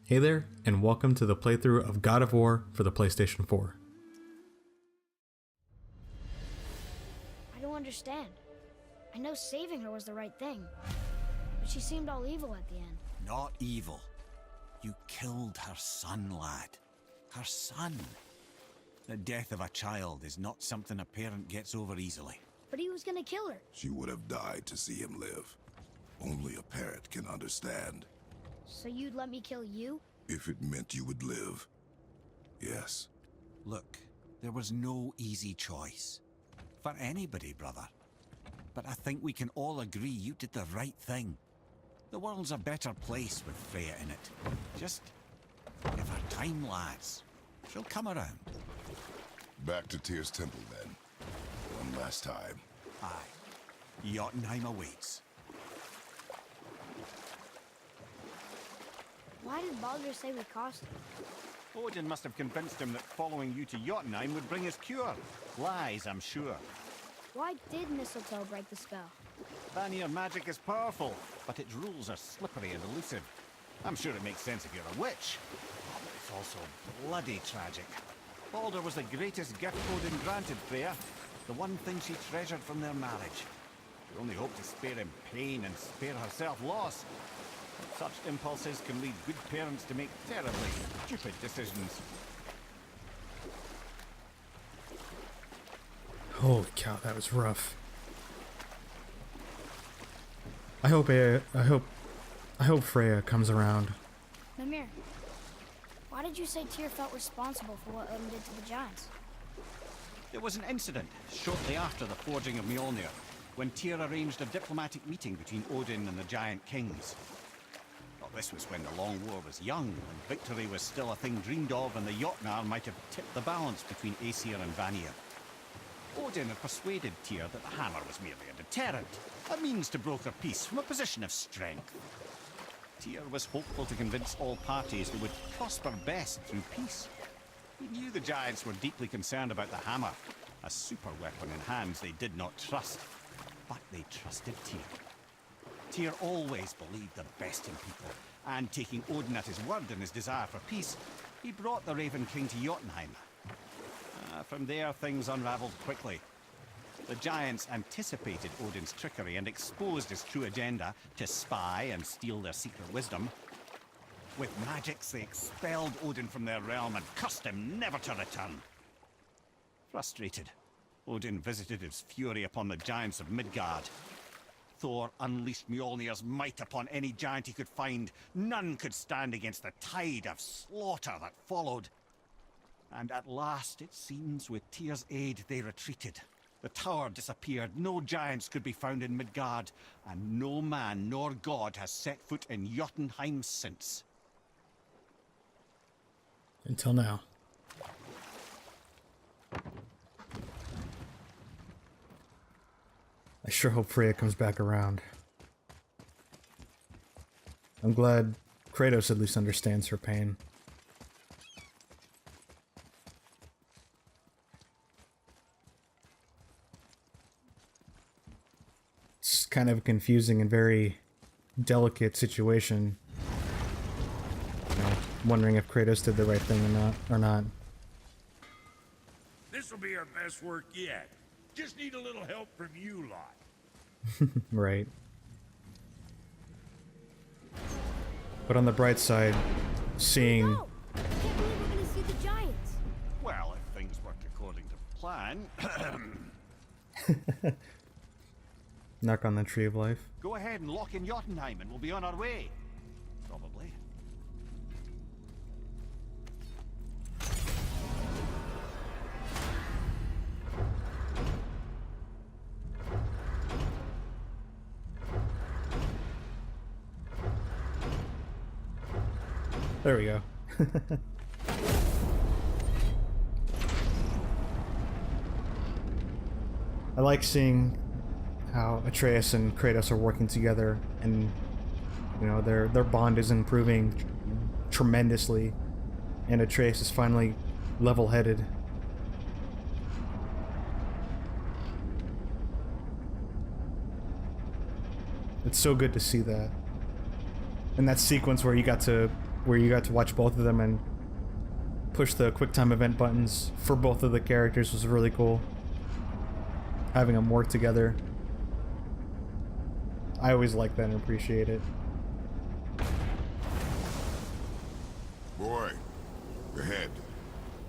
Hey there, and welcome to the playthrough of God of War for the PlayStation 4. I don't understand. I know saving her was the right thing, but she seemed all evil at the end. Not evil. You killed her son, lad. Her son. The death of a child is not something a parent gets over easily. But he was gonna kill her. She would have died to see him live. Only a parent can understand. So you'd let me kill you? If it meant you would live. Yes. Look, there was no easy choice. For anybody, brother. But I think we can all agree you did the right thing. The world's a better place with Freya in it. Just give her time, lads. She'll come around. Back to Tyr's temple, then. One last time. Aye. Jotunheim awaits. Why did Baldur say we cost him? Odin must have convinced him that following you to Jotunheim would bring his cure. Lies, I'm sure. Why did Mistletoe break the spell? Vanir magic is powerful, but its rules are slippery and elusive. I'm sure it makes sense if you're a witch. But it's also bloody tragic. Baldur was the greatest gift Odin granted Freya. The one thing she treasured from their marriage. She only hoped to spare him pain and spare herself loss. Such impulses can lead good parents to make terribly stupid decisions. Holy cow, that was rough. I hope Freya comes around. Mimir, why did you say Tyr felt responsible for what Odin did to the giants? There was an incident shortly after the forging of Mjolnir, when Tyr arranged a diplomatic meeting between Odin and the giant kings. Well, this was when the Long War was young, when victory was still a thing dreamed of, and the Jotnar might have tipped the balance between Aesir and Vanir. Odin had persuaded Tyr that the hammer was merely a deterrent, a means to broker peace from a position of strength. Tyr was hopeful to convince all parties they would prosper best through peace. He knew the giants were deeply concerned about the hammer, a super weapon in hands they did not trust. But they trusted Tyr. Tyr always believed the best in people, and taking Odin at his word in his desire for peace, he brought the Raven King to Jotunheim. From there, things unraveled quickly. The giants anticipated Odin's trickery and exposed his true agenda to spy and steal their secret wisdom. With magics, they expelled Odin from their realm and cursed him never to return. Frustrated, Odin visited his fury upon the giants of Midgard. Thor unleashed Mjolnir's might upon any giant he could find. None could stand against the tide of slaughter that followed. And at last, it seems, with Tyr's aid, they retreated. The tower disappeared, no giants could be found in Midgard, and no man nor god has set foot in Jotunheim since. Until now. I sure hope Freya comes back around. I'm glad Kratos at least understands her pain. It's kind of a confusing and very delicate situation. You know, wondering if Kratos did the right thing or not. This'll be our best work yet. Just need a little help from you lot. Right. But on the bright side, seeing... No! I can't believe we're gonna see the giants! Well, if things work according to plan... Knock on the Tree of Life. Go ahead and lock in Jotunheim and we'll be on our way. Probably. There we go. I like seeing how Atreus and Kratos are working together, and you know their bond is improving tremendously, and Atreus is finally level-headed. It's so good to see that. And that sequence where you got to where you got to watch both of them and push the QuickTime event buttons for both of the characters was really cool. Having them work together. I always like that and appreciate it. Boy, ahead.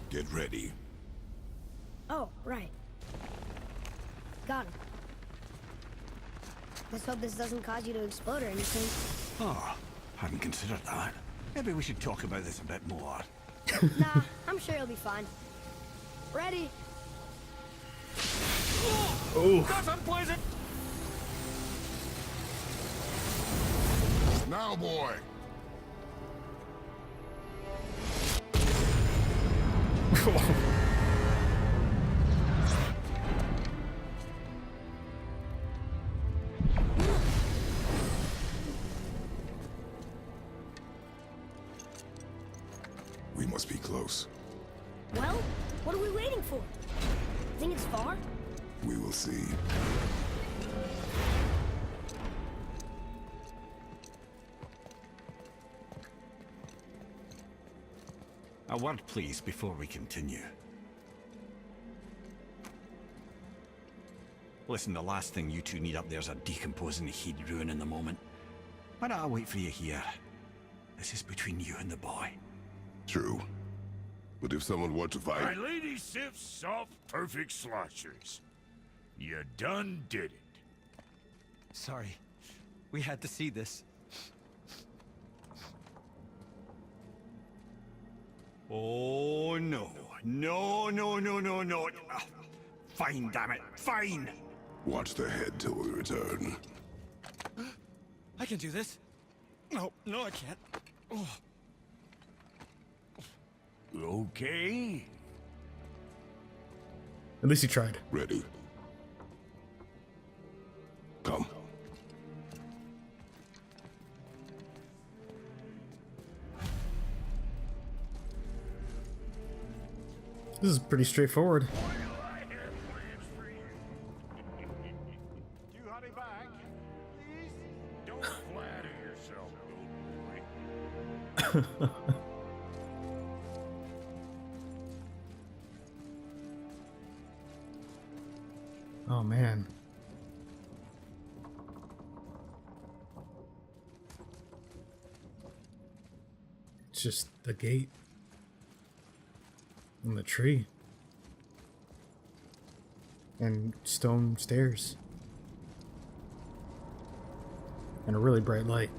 Get ready. Oh, right. Got him. Let's hope this doesn't cause you to explode or anything. Oh, hadn't considered that. Maybe we should talk about this a bit more. Nah, I'm sure you'll be fine. Ready? Oh, That's unpleasant! Now, boy. We must be close. Well, what are we waiting for? Think it's far? We will see. A word, please, before we continue. Listen, the last thing you two need up there's a decomposing heat ruining the moment. Why don't I wait for you here? This is between you and the boy. True. But if someone were to My fight... lady sips soft, perfect sloshers. You done did it. Sorry. We had to see this. Oh, no. No, no, no, no, no. Ah, fine, damn it. Fine. Watch the head till we return. I can do this. No, no, I can't. Oh. Okay. at least he tried. Ready. Come. This is pretty straightforward. You honey back, please? Don't flatter yourself, old boy. Oh man. It's just the gate and the tree and stone stairs and a really bright light.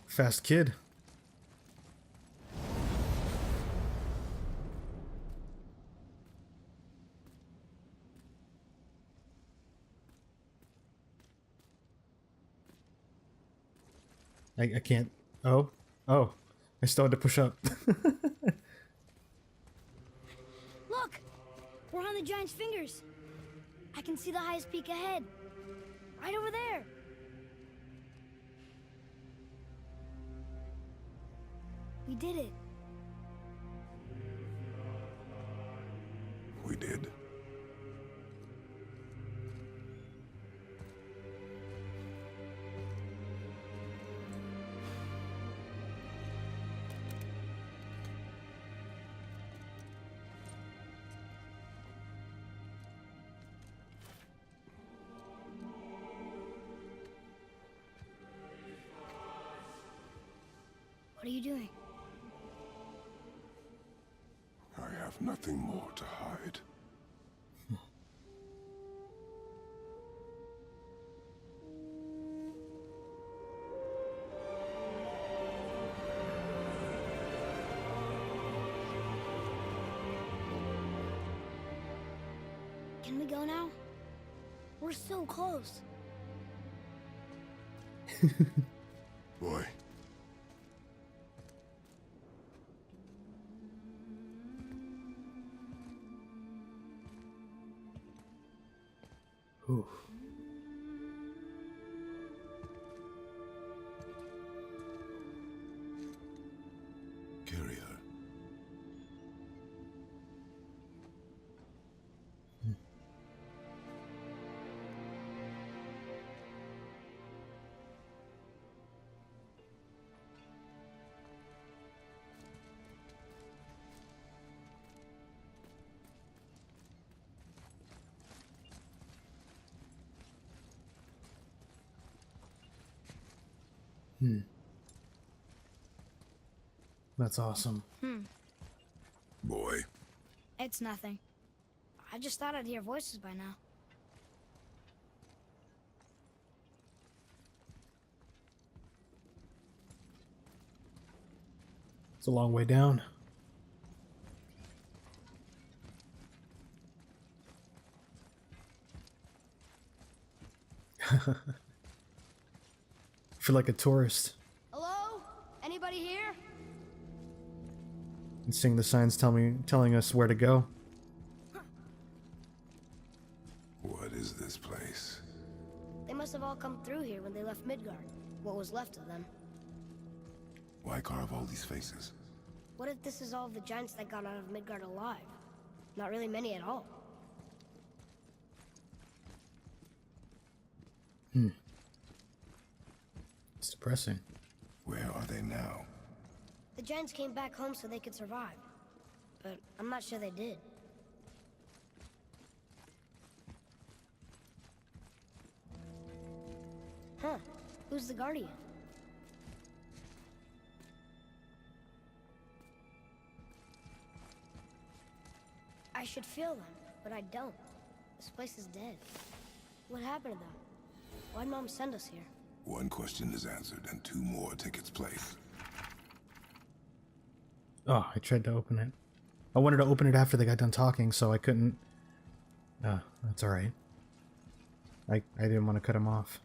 Fast kid. I can't. Oh. Oh. I still had to push up. Look! We're on the giant's fingers. I can see the highest peak ahead. Right over there. We did it. We did. What are you doing? I have nothing more to hide. Can we go now? We're so close. Boy. Ooh. Carry her. That's awesome. Boy, It's nothing. I just thought I'd hear voices by now. It's a long way down. I feel like a tourist. Hello? Anybody here? And seeing the signs telling us where to go. what is this place? They must have all come through here when they left Midgard. What was left of them. Why carve all these faces? What if this is all of the giants that got out of Midgard alive? Not really many at all. It's depressing. Where are they now? The giants came back home so they could survive. But I'm not sure they did. Huh. Who's the guardian? I should feel them, but I don't. This place is dead. What happened to them? Why'd Mom send us here? One question is answered, and two more take its place. Oh, I tried to open it. I wanted to open it after they got done talking, so I couldn't. That's alright. I didn't want to cut him off.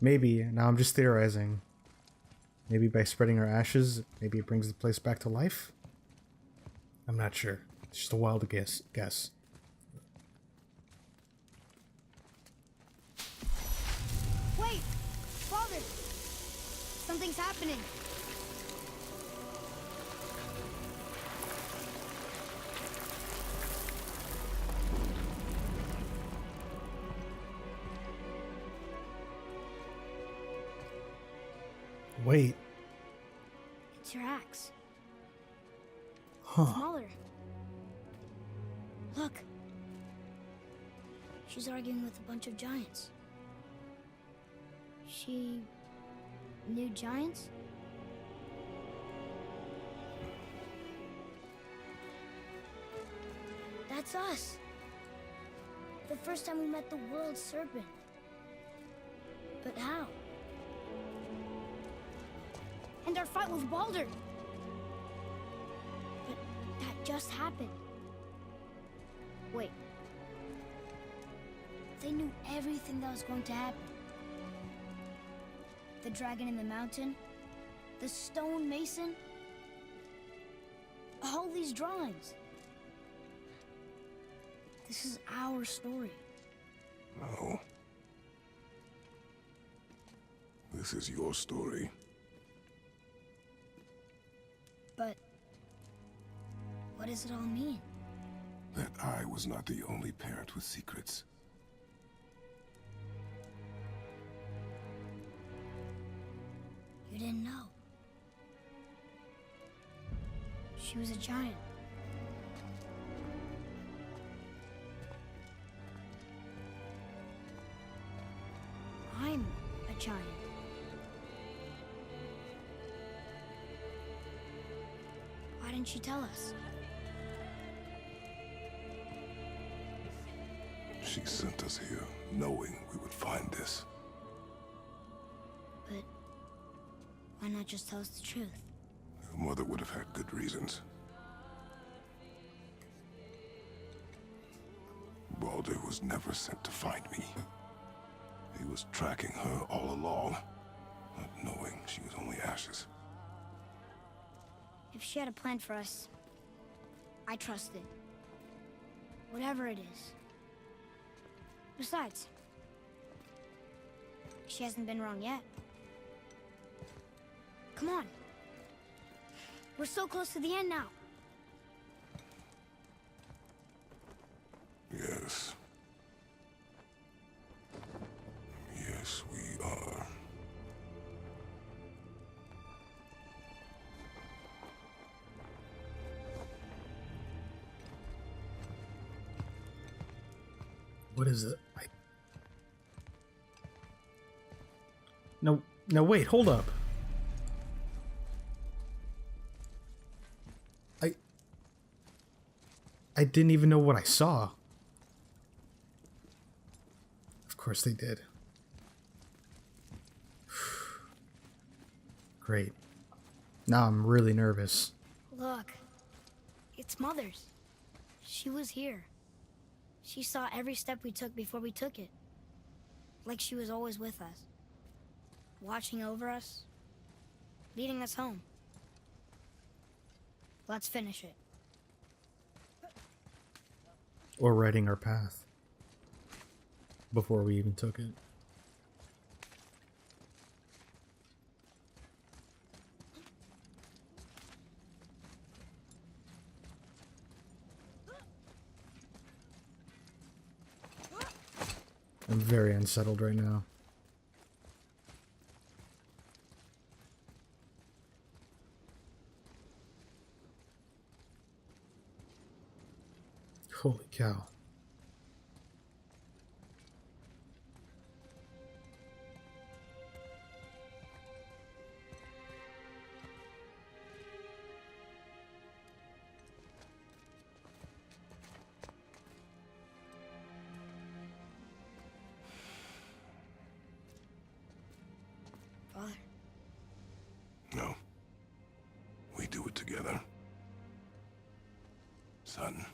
Maybe, now I'm just theorizing. Maybe by spreading our ashes, maybe it brings the place back to life? I'm not sure. It's just a wild guess. Wait! Father! Something's happening! Wait. It's your axe. Huh. Smaller. Look. She's arguing with a bunch of giants. She knew giants? That's us. The first time we met the world serpent. But how? And our fight with Baldur. But that just happened. Wait. They knew everything that was going to happen. The dragon in the mountain, the stone mason, all these drawings. This is our story. No. This is your story. But what does it all mean? That I was not the only parent with secrets. You didn't know. She was a giant. I'm a giant. Why didn't she tell us? She sent us here, knowing we would find this. But why not just tell us the truth? Your mother would have had good reasons. Baldur was never sent to find me. He was tracking her all along, not knowing she was only ashes. If she had a plan for us, I trust it. Whatever it is. Besides, she hasn't been wrong yet. Come on. We're so close to the end now. Yes. Yes, we are. What is it? No, wait, hold up. I didn't even know what I saw. Of course they did. Great. Now I'm really nervous. Look, it's Mother's. She was here. She saw every step we took before we took it. Like she was always with us. Watching over us. Leading us home. Let's finish it. Or writing our path. Before we even took it. I'm very unsettled right now. Holy cow. Father, No. We do it together. Son.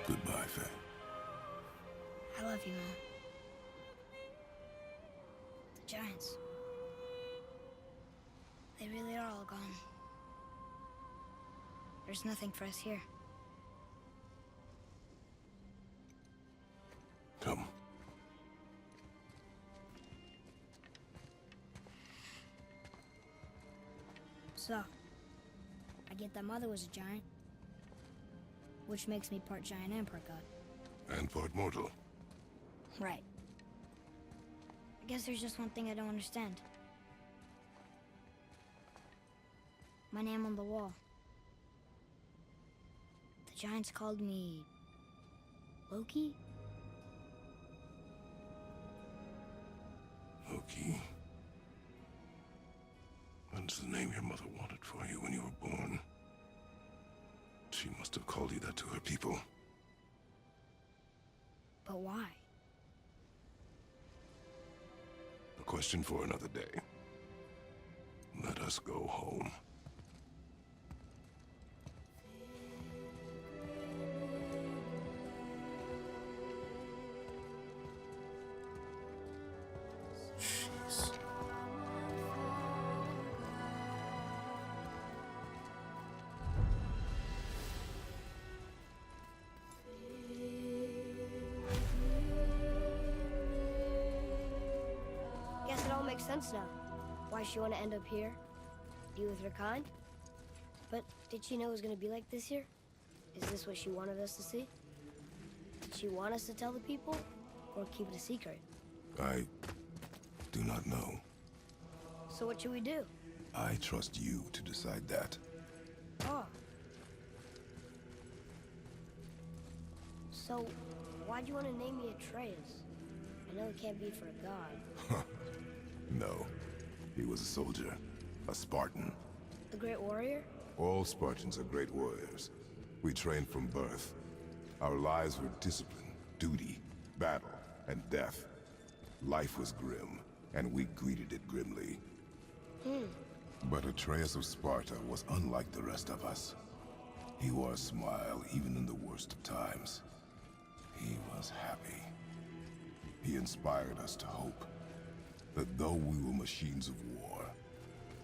Goodbye, Faye. I love you, Mom. The Giants. They really are all gone. There's nothing for us here. Come. So, I get that Mother was a giant, which makes me part giant and part god. And part mortal. Right. I guess there's just one thing I don't understand. My name on the wall. The Giants called me... Loki? Loki. That's the name your mother wanted for you when you were born. She must have called you that to her people. But why? A question for another day. Let us go home. Jeez. Guess it all makes sense now. Why she want to end up here? Be with her kind? But did she know it was going to be like this here? Is this what she wanted us to see? Did she want us to tell the people? Or keep it a secret? I do not know. So what should we do? I trust you to decide that. Oh. So, why'd you want to name me Atreus? I know it can't be for a god. No. He was a soldier. A Spartan. A great warrior? All Spartans are great warriors. We trained from birth. Our lives were discipline, duty, battle, and death. Life was grim, and we greeted it grimly. But Atreus of Sparta was unlike the rest of us. He wore a smile even in the worst of times. He was happy. He inspired us to hope that though we were machines of war,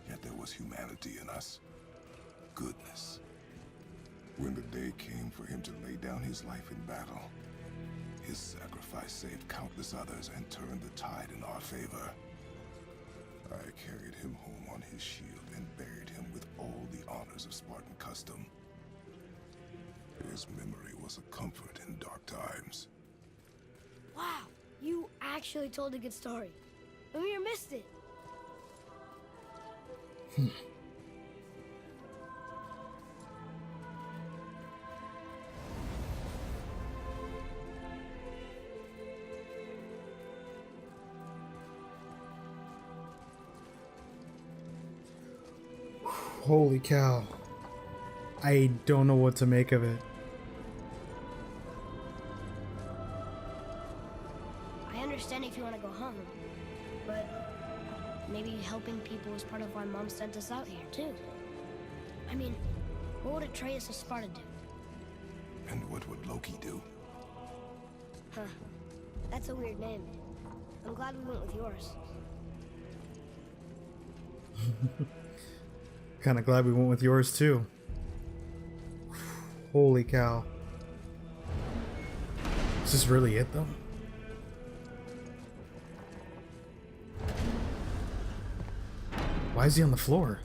yet there was humanity in us. Goodness. When the day came for him to lay down his life in battle, his sacrifice saved countless others and turned the tide in our favor. I carried him home on his shield and buried him with all the honors of Spartan custom. His memory was a comfort in dark times. Wow, you actually told a good story. Amir missed it. Holy cow. I don't know what to make of it. I understand if you want to go home, but maybe helping people is part of why Mom sent us out here, too. I mean, what would Atreus of Sparta do? And what would Loki do? Huh. That's a weird name. I'm glad we went with yours. Kind of glad we went with yours too. Holy cow. Is this really it though? Why is he on the floor?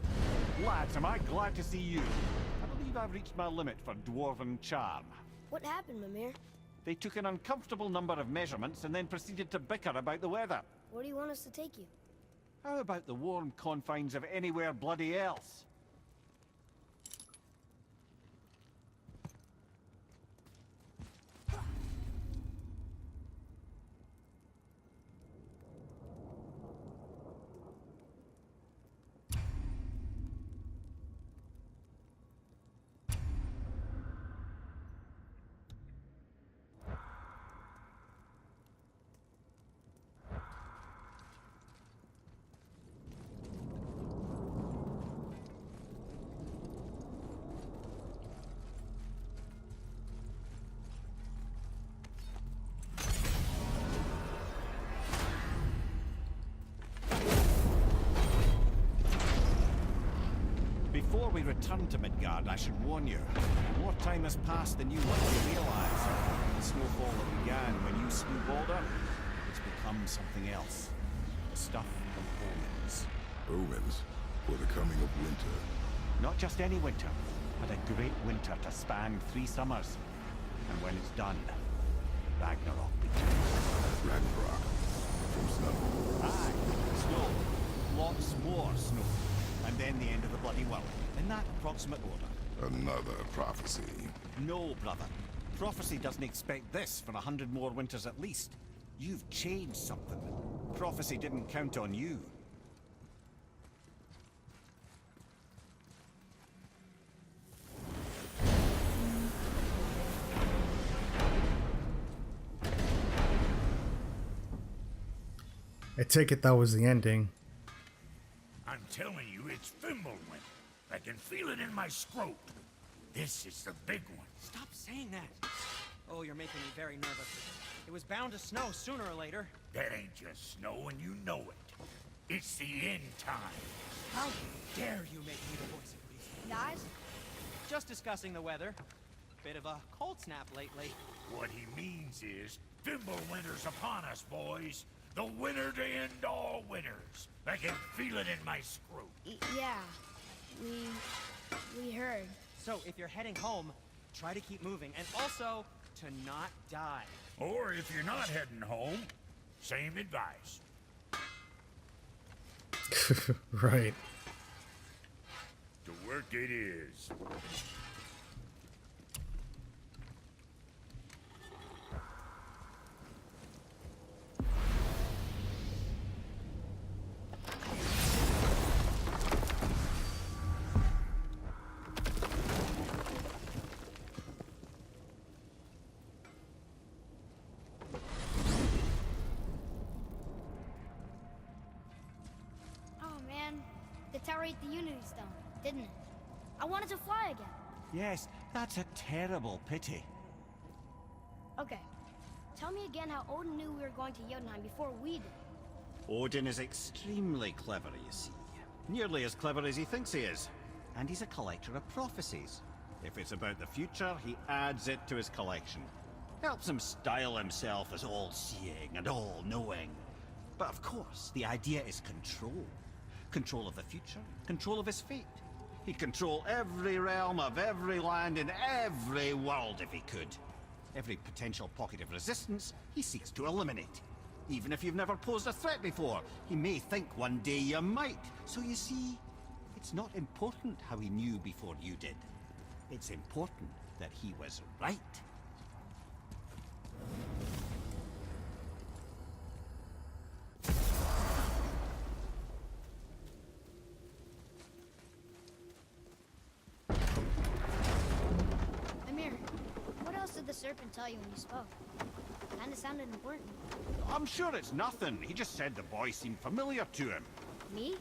Lads, am I glad to see you. I believe I've reached my limit for dwarven charm. What happened, Mimir? They took an uncomfortable number of measurements and then proceeded to bicker about the weather. Where do you want us to take you? How about the warm confines of anywhere bloody else? Before we return to Midgard, I should warn you, more time has passed than you likely realize. The snowfall that began when you slew Balder, it's become something else. The stuff of omens. Omens for the coming of winter. Not just any winter, but a great winter to span 3 summers. And when it's done, Ragnarok begins. Ragnarok. From snow. Aye, snow. Lots more snow. And then the end of the bloody world. In that approximate order. Another prophecy. No, brother. Prophecy doesn't expect this for 100 more winters at least. You've changed something. Prophecy didn't count on you. I take it that was the ending. I'm telling you, it's Fimbulwinter. I can feel it in my scrot. This is the big one. Stop saying that. Oh, you're making me very nervous. It was bound to snow sooner or later. That ain't just snow, and you know it. It's the end time. How dare you make me the voice of reason? Guys? Just discussing the weather. Bit of a cold snap lately. What he means is, Fimbulwinter's upon us, boys. The winter to end all winters. I can feel it in my scrot. Yeah. We heard. So if you're heading home, try to keep moving, and also to not die. Or if you're not heading home, same advice. Right. To work it is. Oh man, The tower ate the Unity Stone, didn't it? I wanted to fly again. Yes, that's a terrible pity. Okay. Tell me again how Odin knew we were going to Jotunheim before we did. Odin is extremely clever, you see. Nearly as clever as he thinks he is. And he's a collector of prophecies. If it's about the future, he adds it to his collection. Helps him style himself as all-seeing and all-knowing. But of course, the idea is control. Control of the future, control of his fate. He'd control every realm of every land in every world if he could. Every potential pocket of resistance, he seeks to eliminate. Even if you've never posed a threat before, he may think one day you might. So you see, it's not important how he knew before you did. It's important that he was right. Amir, what else did the serpent tell you when you spoke? Kinda sounded important. I'm sure it's nothing. He just said the boy seemed familiar to him. Me?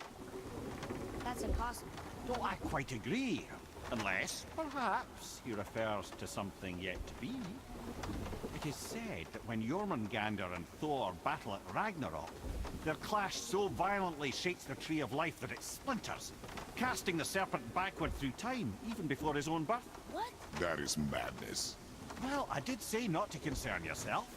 That's impossible. Well, I quite agree. Unless, perhaps, he refers to something yet to be. It is said that when Jormungandr and Thor battle at Ragnarok, their clash so violently shakes the Tree of Life that it splinters, casting the serpent backward through time, even before his own birth. What? That is madness. Well, I did say not to concern yourself.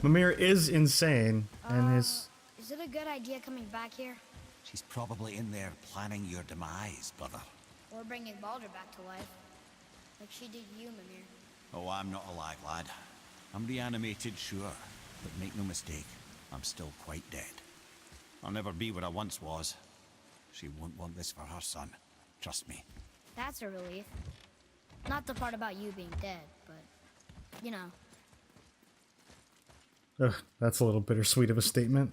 Mimir is insane, and his... Is it a good idea coming back here? She's probably in there planning your demise, brother. Or bringing Baldur back to life? Like she did you, Mimir. Oh, I'm not alive, lad. I'm reanimated, sure. But make no mistake, I'm still quite dead. I'll never be what I once was. She won't want this for her son. Trust me. That's a relief. Not the part about you being dead, but, you know. Ugh, that's a little bittersweet of a statement.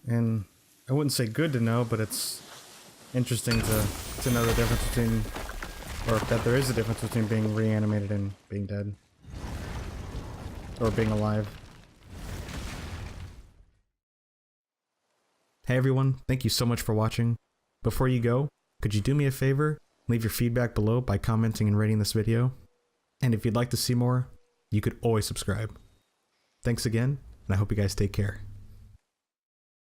And I wouldn't say good to know, but it's interesting to know the difference between, or that there is a difference between being reanimated and being dead. Or being alive. Hey everyone, thank you so much for watching. Before you go, could you do me a favor? Leave your feedback below by commenting and rating this video. And if you'd like to see more, you could always subscribe. Thanks again, and I hope you guys take care.